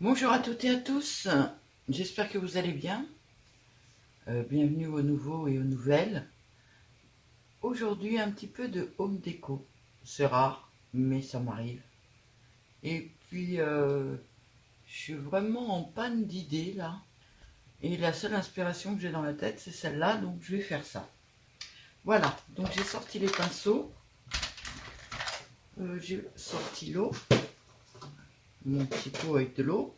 Bonjour à toutes et à tous, j'espère que vous allez bien. Bienvenue aux nouveaux et aux nouvelles. Aujourd'hui un petit peu de home déco, c'est rare mais ça m'arrive. Et puis je suis vraiment en panne d'idées là. Et la seule inspiration que j'ai dans la tête c'est celle-là, donc je vais faire ça. Voilà, donc j'ai sorti les pinceaux, j'ai sorti l'eau, mon petit pot avec de l'eau.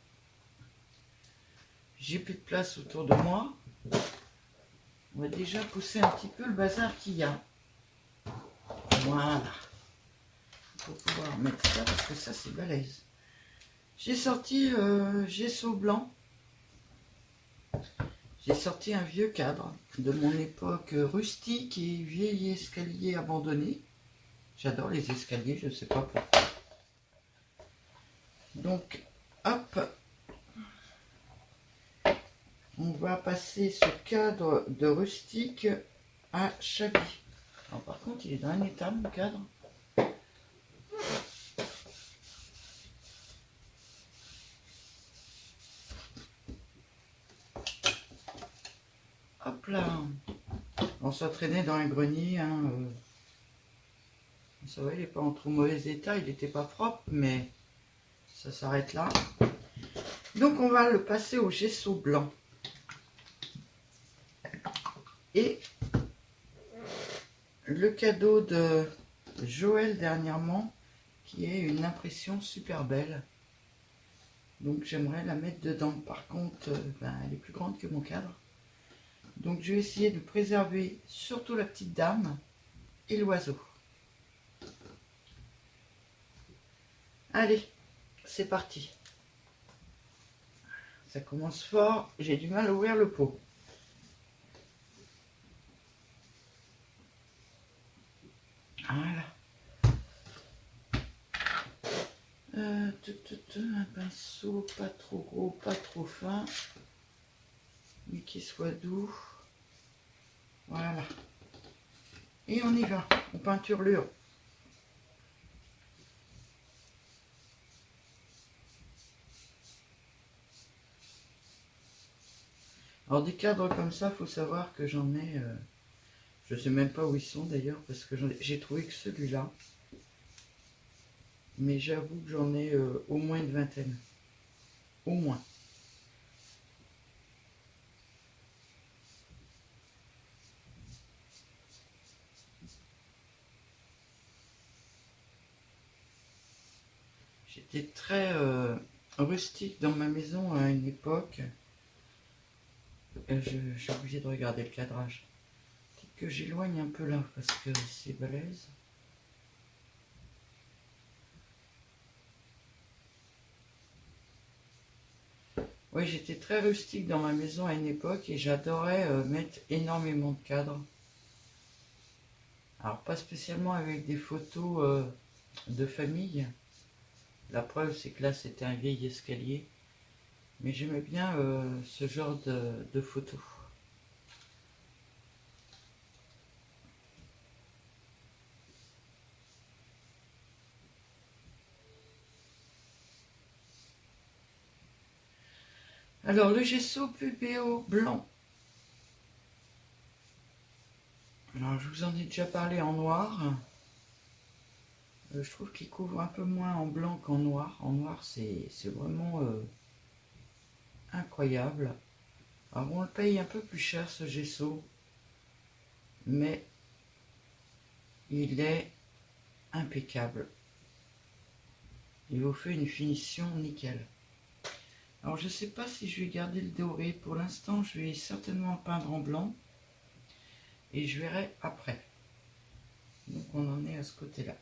J'ai plus de place autour de moi. On va déjà pousser un petit peu le bazar qu'il y a. Voilà. Pour pouvoir mettre ça parce que ça c'est balèze. J'ai sorti gesso blanc. J'ai sorti un vieux cadre de mon époque rustique et vieil escalier abandonné. J'adore les escaliers, je ne sais pas pourquoi. Donc, hop, on va passer ce cadre de rustique à Chablis. Alors, par contre, il est dans un état, mon cadre. Hop là. On s'entraînait dans un grenier. Hein, ça va, il n'est pas en trop mauvais état. Il n'était pas propre, mais ça s'arrête là. Donc on va le passer au gesso blanc. Et le cadeau de Joël dernièrement, qui est une impression super belle. Donc j'aimerais la mettre dedans. Par contre, elle est plus grande que mon cadre. Donc je vais essayer de préserver surtout la petite dame et l'oiseau. Allez, c'est parti. Ça commence fort, j'ai du mal à ouvrir le pot. Voilà. Un pinceau pas trop gros, pas trop fin, mais qui soit doux. Voilà. Et on y va, on peinturlure. Alors des cadres comme ça, faut savoir que j'en ai, je sais même pas où ils sont d'ailleurs, parce que j'ai trouvé que celui-là. Mais j'avoue que j'en ai au moins une vingtaine. Au moins. J'étais très rustique dans ma maison à une époque. J'ai oublié de regarder le cadrage. Peut-être que j'éloigne un peu là, parce que c'est balèze. Oui, j'étais très rustique dans ma maison à une époque et j'adorais mettre énormément de cadres. Alors pas spécialement avec des photos de famille. La preuve c'est que là c'était un vieil escalier. Mais j'aimais bien ce genre de photos. Alors le gesso pubéo blanc. Alors je vous en ai déjà parlé en noir. Je trouve qu'il couvre un peu moins en blanc qu'en noir. En noir c'est vraiment incroyable. Alors on le paye un peu plus cher ce gesso. Mais il est impeccable. Il vous fait une finition nickel. Alors je ne sais pas si je vais garder le doré. Pour l'instant je vais certainement peindre en blanc. Et je verrai après. Donc on en est à ce côté-là.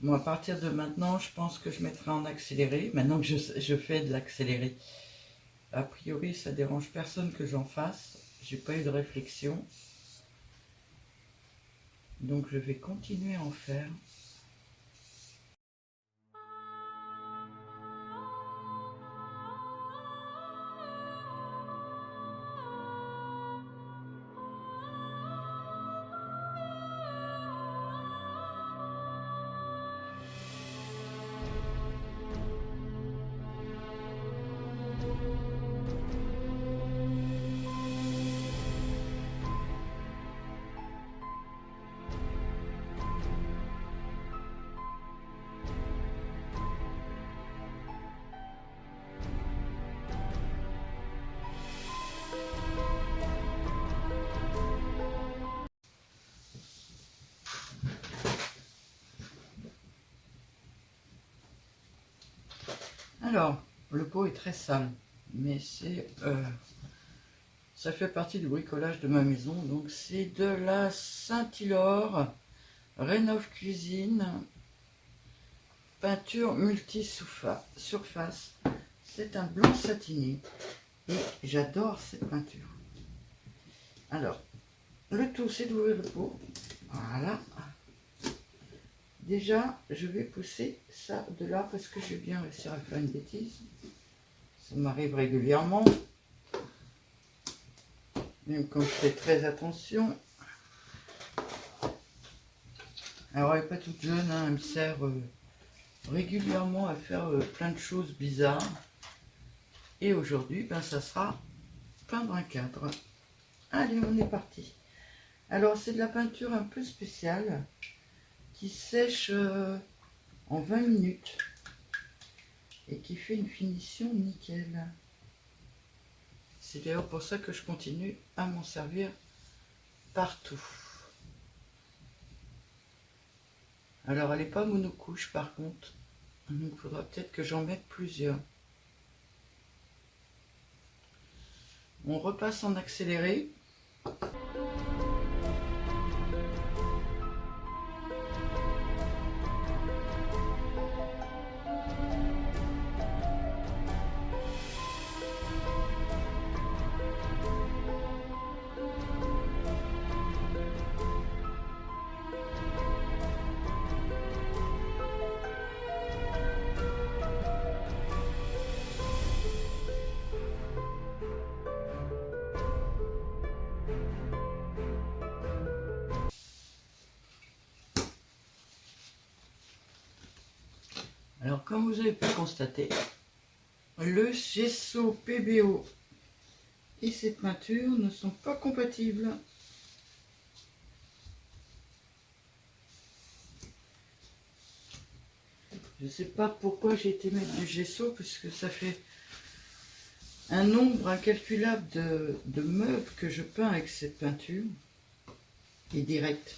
Bon, à partir de maintenant, je pense que je mettrai en accéléré. Maintenant que je fais de l'accéléré. A priori, ça dérange personne que j'en fasse. J'ai pas eu de réflexion. Donc je vais continuer à en faire. Alors, le pot est très sale, mais ça fait partie du bricolage de ma maison. Donc c'est de la Saint-Hilor Rénov Cuisine peinture multi-surface. C'est un blanc satiné et j'adore cette peinture. Alors, le tout c'est d'ouvrir le pot. Voilà. Déjà, je vais pousser ça de là parce que je vais bien réussir à faire une bêtise. Ça m'arrive régulièrement. Même quand je fais très attention. Alors, elle n'est pas toute jeune, hein, elle me sert régulièrement à faire plein de choses bizarres. Et aujourd'hui, ben, ça sera peindre un cadre. Allez, on est parti. Alors, c'est de la peinture un peu spéciale qui sèche en 20 minutes et qui fait une finition nickel. C'est d'ailleurs pour ça que je continue à m'en servir partout. Alors, elle n'est pas monocouche par contre. Donc, il faudra peut-être que j'en mette plusieurs. On repasse en accéléré. Alors, comme vous avez pu constater, le gesso PBO et cette peinture ne sont pas compatibles. Je ne sais pas pourquoi j'ai été mettre du gesso, puisque ça fait un nombre incalculable de meubles que je peins avec cette peinture. Et direct.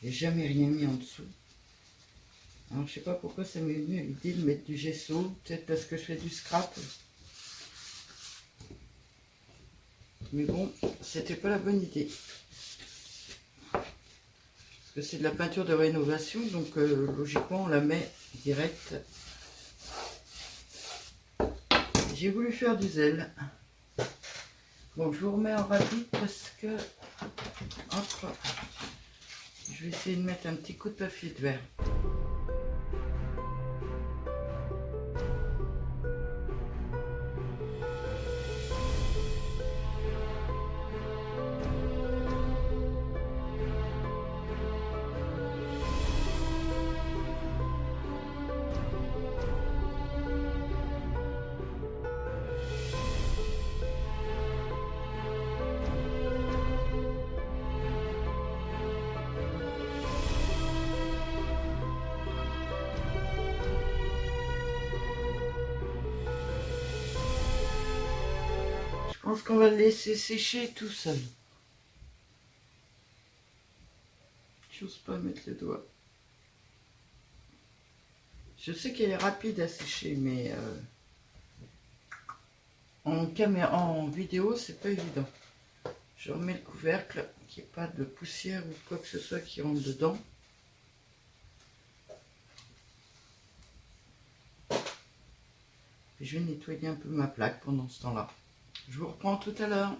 J'ai jamais rien mis en dessous. Alors je sais pas pourquoi ça m'est venu à l'idée de mettre du gesso, peut-être parce que je fais du scrap. Mais bon, c'était pas la bonne idée. Parce que c'est de la peinture de rénovation, donc logiquement on la met direct. J'ai voulu faire du zèle. Bon, je vous remets en rapide parce que... Hop, je vais essayer de mettre un petit coup de papier de verre. Je pense qu'on va le laisser sécher tout seul. J'ose pas mettre le doigt. Je sais qu'elle est rapide à sécher, mais en vidéo, c'est pas évident. Je remets le couvercle, qu'il n'y ait pas de poussière ou quoi que ce soit qui rentre dedans. Et je vais nettoyer un peu ma plaque pendant ce temps-là. Je vous reprends tout à l'heure.